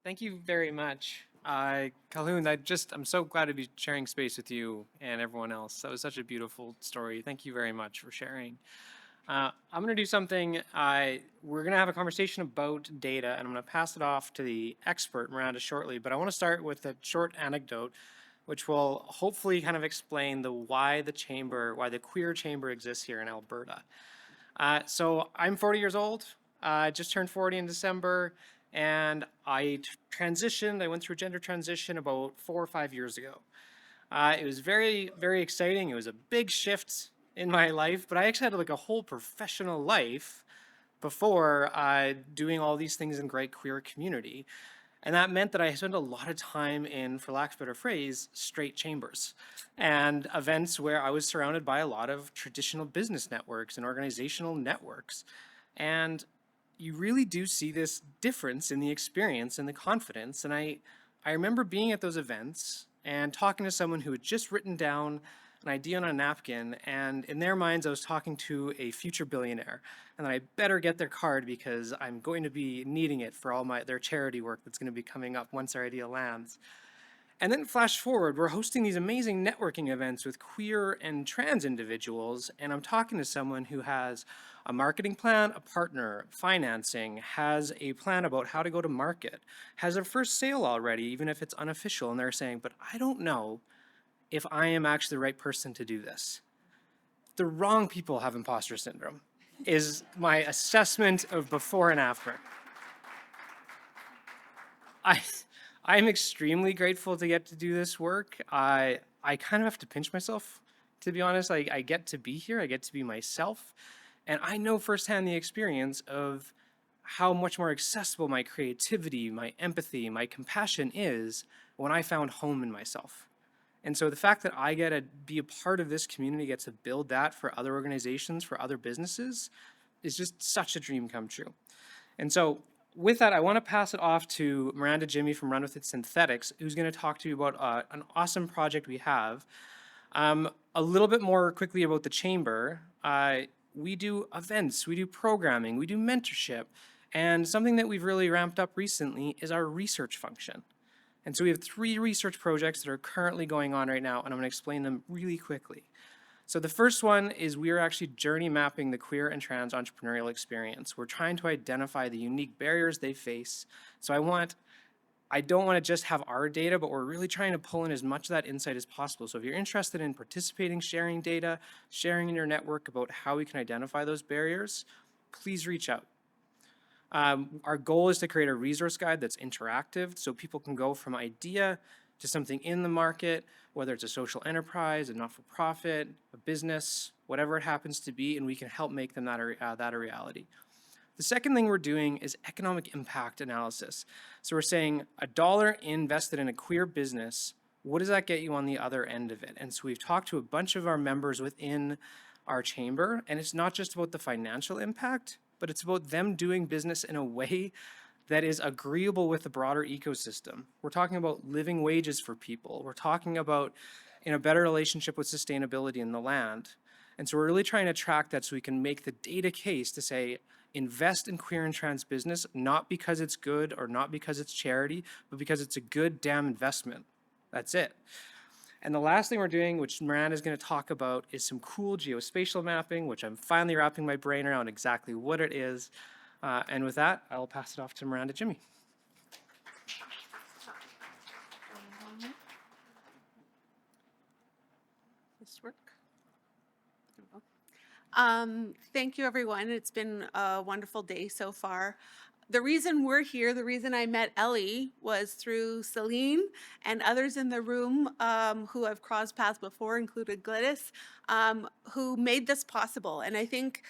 Thank you very much. Calhoun, I'm so glad to be sharing space with you and everyone else. That was such a beautiful story. Thank you very much for sharing. I'm going to do something. We're going to have a conversation about data, and I'm going to pass it off to the expert, Miranda, shortly. But I want to start with a short anecdote, which will hopefully kind of explain why the queer chamber exists here in Alberta. So I'm 40 years old. I just turned 40 in December, and I transitioned. I went through gender transition about 4 or 5 years ago. It was very, very exciting. It was a big shift in my life, but I actually had like a whole professional life before doing all these things in great queer community. And that meant that I spent a lot of time in, for lack of a better phrase, straight chambers and events where I was surrounded by a lot of traditional business networks and organizational networks. And you really do see this difference in the experience and the confidence. And I remember being at those events and talking to someone who had just written down an idea on a napkin, and in their minds, I was talking to a future billionaire, and I better get their card because I'm going to be needing it for all their charity work that's going to be coming up once our idea lands. And then flash forward, we're hosting these amazing networking events with queer and trans individuals, and I'm talking to someone who has a marketing plan, a partner, financing, has a plan about how to go to market, has their first sale already, even if it's unofficial, and they're saying, but I don't know if I am actually the right person to do this. The wrong people have imposter syndrome, is my assessment of before and after. I, I'm extremely grateful to get to do this work. I kind of have to pinch myself, to be honest. I get to be here, I get to be myself, and I know firsthand the experience of how much more accessible my creativity, my empathy, my compassion is when I found home in myself. And so the fact that I get to be a part of this community, get to build that for other organizations, for other businesses, is just such a dream come true. And so with that, I want to pass it off to Miranda Jimmy from Run With It Synthetics, who's going to talk to you about an awesome project we have. A little bit more quickly about the chamber. We do events, we do programming, we do mentorship, and something that we've really ramped up recently is our research function. And so we have 3 research projects that are currently going on right now, and I'm going to explain them really quickly. So the first one is we are actually journey mapping the queer and trans entrepreneurial experience. We're trying to identify the unique barriers they face. So I don't want to just have our data, but we're really trying to pull in as much of that insight as possible. So if you're interested in participating, sharing data, sharing in your network about how we can identify those barriers, please reach out. Our goal is to create a resource guide that's interactive so people can go from idea to something in the market, whether it's a social enterprise, a not-for-profit, a business, whatever it happens to be, and we can help make them that a reality. The second thing we're doing is economic impact analysis. So we're saying $1 invested in a queer business, what does that get you on the other end of it? And so we've talked to a bunch of our members within our chamber, and it's not just about the financial impact, but it's about them doing business in a way that is agreeable with the broader ecosystem. We're talking about living wages for people. We're talking about in a better relationship with sustainability in the land. And so we're really trying to track that so we can make the data case to say, invest in queer and trans business, not because it's good or not because it's charity, but because it's a good damn investment. That's it. And the last thing we're doing, which Miranda is going to talk about, is some cool geospatial mapping, which I'm finally wrapping my brain around exactly what it is. And with that, I'll pass it off to Miranda Jimmy. This work? Thank you, everyone. It's been a wonderful day so far. The reason we're here, the reason I met Elli was through Celine and others in the room who have crossed paths before, included Gladys, who made this possible. And I think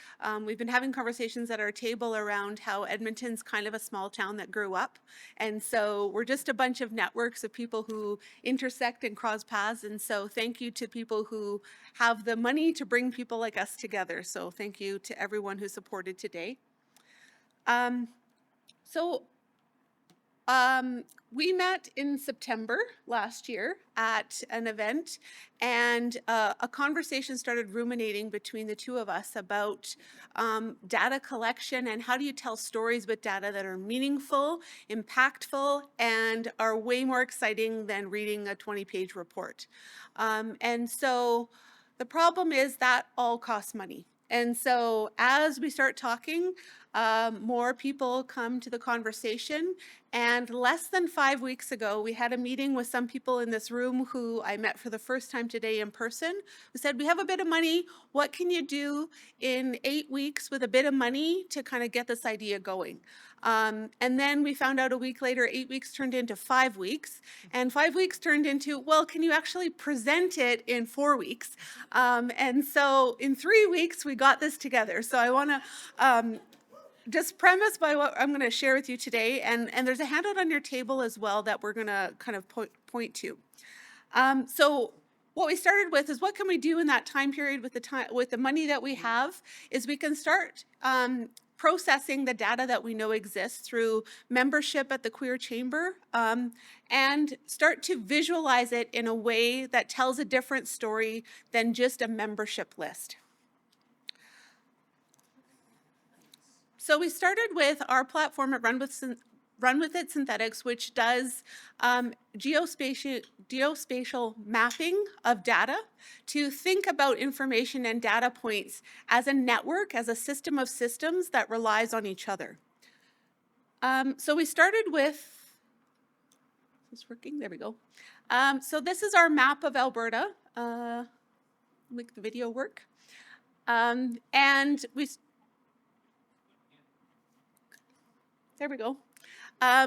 we've been having conversations at our table around how Edmonton's kind of a small town that grew up. And so we're just a bunch of networks of people who intersect and cross paths. And so thank you to people who have the money to bring people like us together. So thank you to everyone who supported today. So We met in September last year at an event, and a conversation started ruminating between the two of us about data collection and how do you tell stories with data that are meaningful, impactful, and are way more exciting than reading a 20-page report. And so the problem is that all costs money. And so as we start talking, more people come to the conversation. And less than 5 weeks ago, we had a meeting with some people in this room who I met for the first time today in person, who said, we have a bit of money. What can you do in 8 weeks with a bit of money to kind of get this idea going? And then we found out a week later, 8 weeks turned into 5 weeks. And 5 weeks turned into, well, can you actually present it in 4 weeks? And so in 3 weeks, we got this together. So I want to just premise by what I'm going to share with you today, and there's a handout on your table as well that we're going to kind of point to. So what we started with is what can we do in that time period with the money that we have is we can start processing the data that we know exists through membership at the Queer Chamber, and start to visualize it in a way that tells a different story than just a membership list. So we started with our platform at Run With It Synthetics, which does geospatial mapping of data to think about information and data points as a network, as a system of systems that relies on each other. So we started with, is this working? There we go. So this is our map of Alberta. Make the video work. And there we go.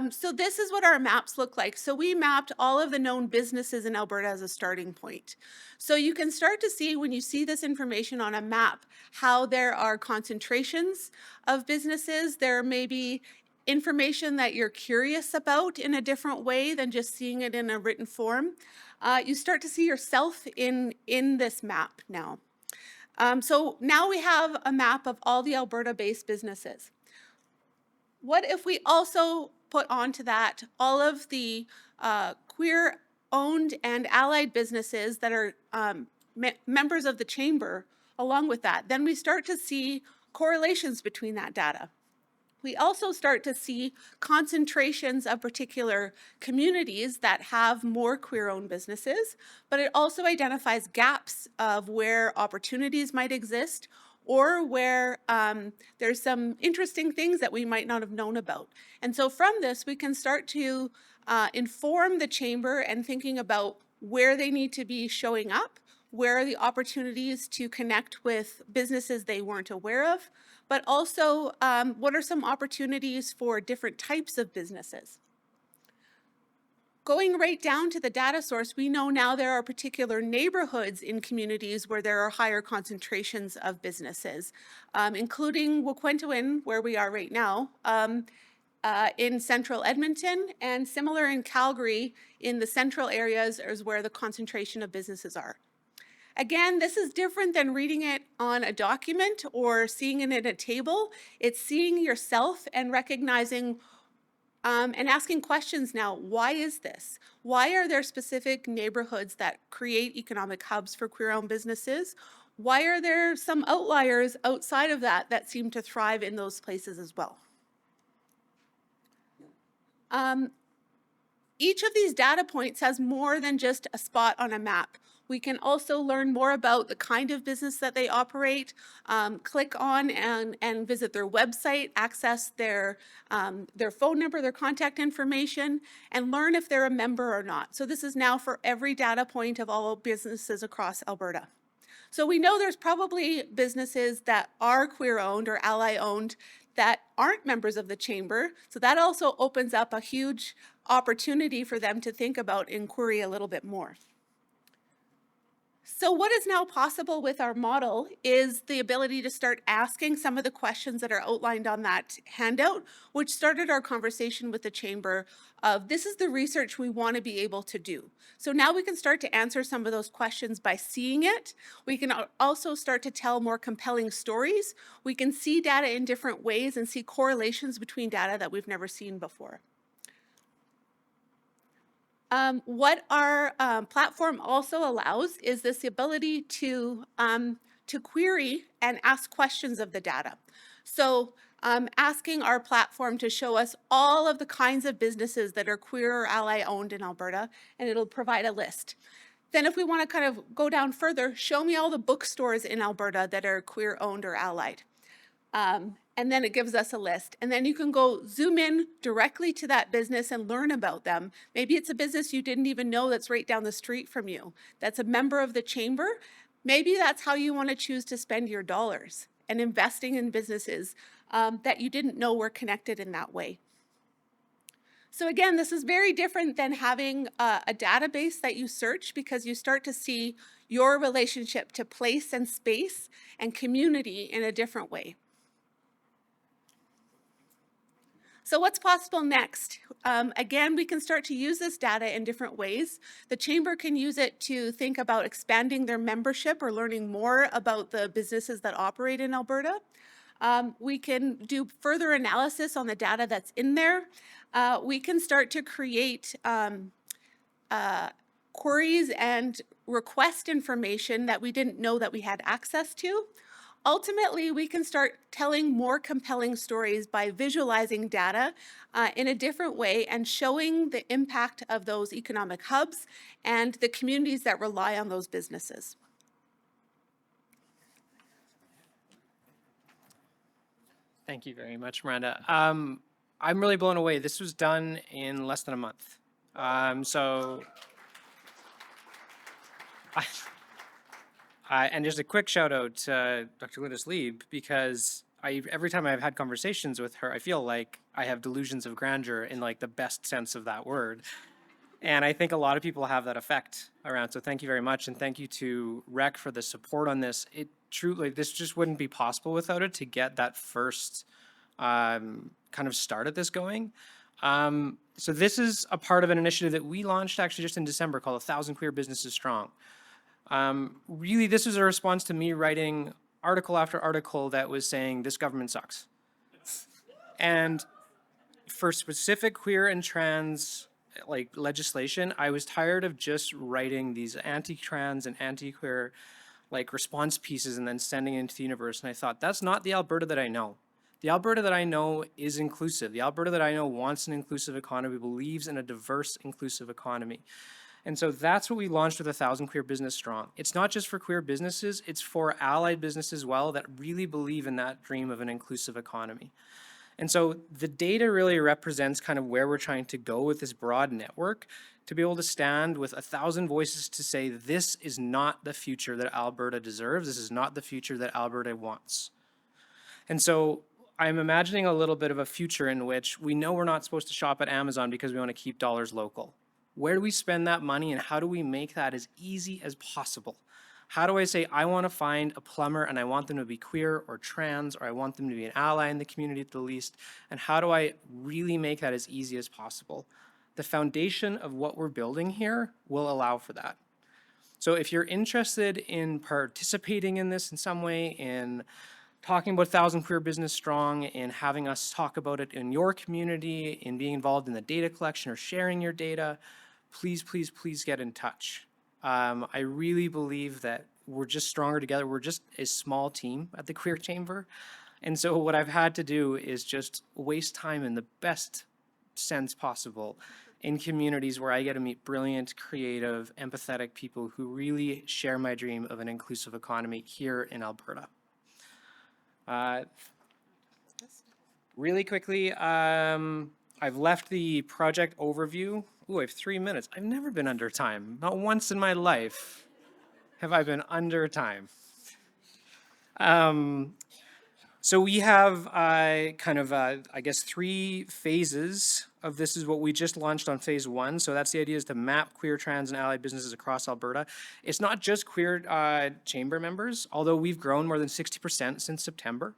So this is what our maps look like. So we mapped all of the known businesses in Alberta as a starting point. So you can start to see when you see this information on a map, how there are concentrations of businesses. There may be information that you're curious about in a different way than just seeing it in a written form. You start to see yourself in this map now. So now we have a map of all the Alberta-based businesses. What if we also put onto that all of the queer-owned and allied businesses that are members of the chamber along with that? Then we start to see correlations between that data. We also start to see concentrations of particular communities that have more queer-owned businesses, but it also identifies gaps of where opportunities might exist or where there's some interesting things that we might not have known about. And so from this, we can start to inform the chamber and thinking about where they need to be showing up, where are the opportunities to connect with businesses they weren't aware of, but also what are some opportunities for different types of businesses. Going right down to the data source, we know now there are particular neighborhoods in communities where there are higher concentrations of businesses, including Wakwentowin, where we are right now, in central Edmonton, and similar in Calgary, in the central areas is where the concentration of businesses are. Again, this is different than reading it on a document or seeing it in a table. It's seeing yourself and recognizing and asking questions now. Why is this? Why are there specific neighborhoods that create economic hubs for queer-owned businesses? Why are there some outliers outside of that that seem to thrive in those places as well? Each of these data points has more than just a spot on a map. We can also learn more about the kind of business that they operate, click on and visit their website, access their phone number, their contact information, and learn if they're a member or not. So this is now for every data point of all businesses across Alberta. So we know there's probably businesses that are queer-owned or ally-owned that aren't members of the chamber. So that also opens up a huge opportunity for them to think about and query a little bit more. So what is now possible with our model is the ability to start asking some of the questions that are outlined on that handout, which started our conversation with the chamber of this is the research we want to be able to do. So now we can start to answer some of those questions by seeing it. We can also start to tell more compelling stories. We can see data in different ways and see correlations between data that we've never seen before. What our platform also allows is this ability to query and ask questions of the data. So asking our platform to show us all of the kinds of businesses that are queer or ally owned in Alberta, and it'll provide a list. Then if we want to kind of go down further, show me all the bookstores in Alberta that are queer owned or allied. And then it gives us a list. And then you can go zoom in directly to that business and learn about them. Maybe it's a business you didn't even know that's right down the street from you, that's a member of the chamber. Maybe that's how you want to choose to spend your dollars and investing in businesses that you didn't know were connected in that way. So again, this is very different than having a database that you search, because you start to see your relationship to place and space and community in a different way. So what's possible next? Again, we can start to use this data in different ways. The Chamber can use it to think about expanding their membership or learning more about the businesses that operate in Alberta. We can do further analysis on the data that's in there. We can start to create queries and request information that we didn't know that we had access to. Ultimately, we can start telling more compelling stories by visualizing data in a different way and showing the impact of those economic hubs and the communities that rely on those businesses. Thank you very much, Miranda. I'm really blown away. This was done in less than a month. And just a quick shout out to Dr. Linda Lieb, because every time I've had conversations with her, I feel like I have delusions of grandeur in like the best sense of that word. And I think a lot of people have that effect around. So thank you very much. And thank you to Rec for the support on this. It truly, this just wouldn't be possible without it to get that first kind of start at this going. So this is a part of an initiative that we launched actually just in December called 1,000 Queer Businesses Strong. Really, this was a response to me writing article after article that was saying this government sucks. And for specific queer and trans like legislation, I was tired of just writing these anti-trans and anti-queer like response pieces and then sending it into the universe. And I thought, that's not the Alberta that I know. The Alberta that I know is inclusive. The Alberta that I know wants an inclusive economy, believes in a diverse, inclusive economy. And so that's what we launched with 1,000 Queer Business Strong. It's not just for queer businesses, it's for allied businesses as well that really believe in that dream of an inclusive economy. And so the data really represents kind of where we're trying to go with this broad network, to be able to stand with 1,000 voices to say this is not the future that Alberta deserves, this is not the future that Alberta wants. And so I'm imagining a little bit of a future in which we know we're not supposed to shop at Amazon because we want to keep dollars local. Where do we spend that money, and how do we make that as easy as possible? How do I say I want to find a plumber and I want them to be queer or trans, or I want them to be an ally in the community at the least, and how do I really make that as easy as possible? The foundation of what we're building here will allow for that. So if you're interested in participating in this in some way, in talking about 1,000 Queer Business Strong, in having us talk about it in your community, in being involved in the data collection or sharing your data, please, please, please get in touch. I really believe that we're just stronger together. We're just a small team at the Queer Chamber. And so what I've had to do is just waste time in the best sense possible in communities where I get to meet brilliant, creative, empathetic people who really share my dream of an inclusive economy here in Alberta. Really quickly, I've left the project overview. Ooh, I have 3 minutes. I've never been under time. Not once in my life have I been under time. So we have I guess 3 phases of this is what we just launched on phase 1. So that's the idea, is to map queer, trans, and allied businesses across Alberta. It's not just queer chamber members, although we've grown more than 60% since September.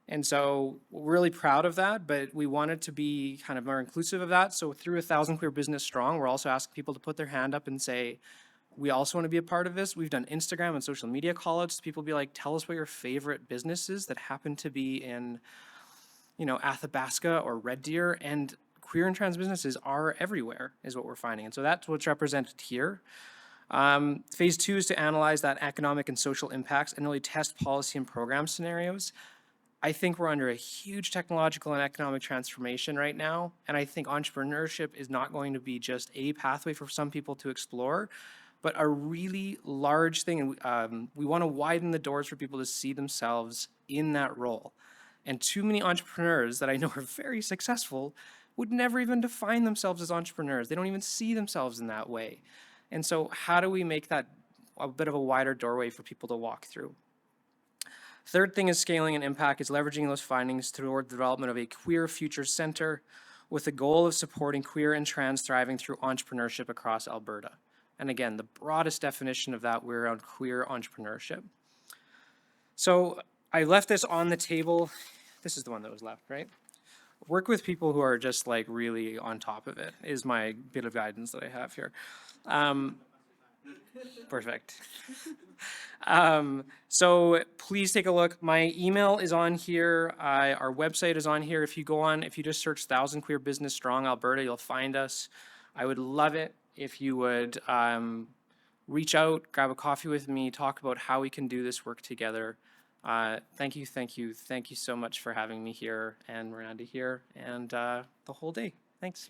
And so we're really proud of that, but we wanted to be kind of more inclusive of that. So through 1,000 Queer Business Strong, we're also asking people to put their hand up and say, we also want to be a part of this. We've done Instagram and social media call-outs. People be like, tell us what your favorite businesses that happen to be in, Athabasca or Red Deer. And queer and trans businesses are everywhere, is what we're finding. And so that's what's represented here. Phase 2 is to analyze that economic and social impacts and really test policy and program scenarios. I think we're under a huge technological and economic transformation right now, and I think entrepreneurship is not going to be just a pathway for some people to explore, but a really large thing. And we want to widen the doors for people to see themselves in that role. And too many entrepreneurs that I know are very successful would never even define themselves as entrepreneurs. They don't even see themselves in that way. And so how do we make that a bit of a wider doorway for people to walk through? Third thing is scaling and impact, is leveraging those findings toward the development of a queer future center with the goal of supporting queer and trans thriving through entrepreneurship across Alberta. And again, the broadest definition of that, we're around queer entrepreneurship. So I left this on the table. This is the one that was left, right? Work with people who are just like really on top of it, is my bit of guidance that I have here. Perfect. So please take a look. My email is on here. Our website is on here. If you just search 1000 Queer Business Strong Alberta, you'll find us. I would love it if you would reach out, grab a coffee with me, talk about how we can do this work together. Thank you so much for having me here and Miranda here and the whole day. Thanks.